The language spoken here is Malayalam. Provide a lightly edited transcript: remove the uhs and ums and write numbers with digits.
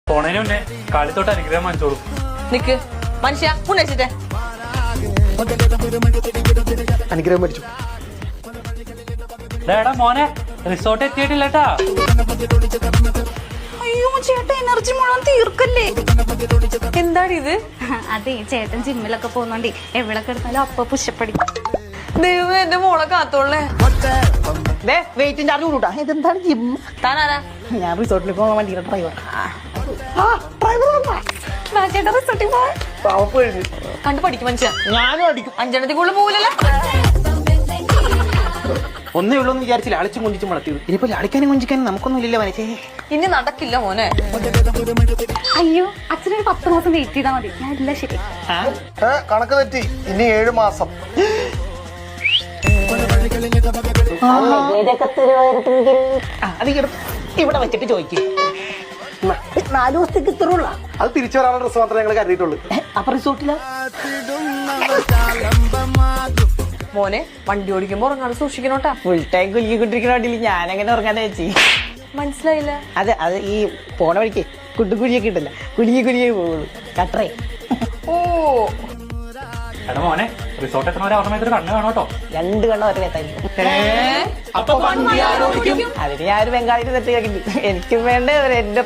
പോണേന് മുന്നേ കാളിത്തോട്ട് അനുഗ്രഹം വാങ്ങിച്ചോളൂ. നിക്ക് മനുഷ്യ ഉണ്ടേ അനുഗ്രഹം മേടിച്ചു. എടാ മോനെ റിസോർട്ട് എത്തിയിട്ടില്ലട്ടാ. അയ്യോ ചേട്ടാ എനർജി മുഴുവൻ തീർക്കല്ലേ. എന്താണ് ഇത്? അതെ ചേട്ടൻ ജിമ്മിലൊക്കെ പോകുന്നോണ്ട് എവിടെ കിടന്നാലും അപ്പൊ പുഷപ്പടി. ദൈവം എന്റെ മോളെ കാത്തോളേ. വെയിറ്റും ചാർജ് കൂട്ടാ. ഇതെന്താണ് ജിം? താനാരാ? ഞാൻ റിസോർട്ടിൽ പോകാൻ വണ്ടിയുടെ ഡ്രൈവർ. ചേട്ടാ റിസോർട്ടിൽ പോവാൻ കണ്ടു പഠിക്കും മനുഷ്യ. ഞാനും അടിക്കും. 5 എണ്ണത്തിൽ കൂടുതൽ പോകില്ലല്ലോ. ഒന്നേ ഉള്ളൂ എന്ന് വിചാരിച്ചില്ല അളിച്ചും കൊഞ്ചിച്ചും വളർത്തിയത്. ഇനിയിപ്പോ അടിക്കാനും കൊഞ്ചിക്കാനും നമുക്കൊന്നും ഇല്ലല്ലോ മനസ്സേ. ഇനി നടക്കില്ല മോനെ. അയ്യോ അച്ഛനൊരു 10 മാസം വെയിറ്റ് ചെയ്താൽ മതി, ഞാൻ എല്ലാം ശരി. കണക്ക് തെറ്റി. ഇനി 7 മാസം. അത് ഇവിടെ വെച്ചിട്ട് ചോദിക്കും. 4 ദിവസത്തേക്ക് ഇത്രയുള്ള അത് തിരിച്ചു വരാനുള്ള ഡ്രസ് മാത്രമേ ഞങ്ങൾ കരുതിയിട്ടുള്ളൂ. അപ്പൊ റിസോർട്ടില്ല മോനെ വണ്ടി ഓടിക്കുമ്പോ ഉറങ്ങാതെ സൂക്ഷിക്കണോട്ടാ. ഫുൾ ടൈം കുലുക്കിക്കൊണ്ടിരിക്കുന്ന വണ്ടിയിൽ ഞാനങ്ങനെ ഉറങ്ങാതെ വെച്ചി. മനസ്സിലായില്ല? അത് ഈ പോണ വഴിക്ക് കുട്ടുകുഴിയൊക്കെ ഇട്ടില്ല, കുലുങ്ങി പോകുള്ളൂ. കട്ടറേ. ഓ എടാ മോനെ റിസോർട്ട് എത്തണ ആ സമയത്ത് ഒരു കണ്ണ് കാണോ കേട്ടോ. 2 കണ്ണം ഒരേ എത്തായിരിക്കും. അതിന് ഞാൻ ഒരു ബംഗാളിന് തെറ്റ് കേൾക്കുന്നുണ്ട്. എനിക്കും വേണ്ട എന്റെ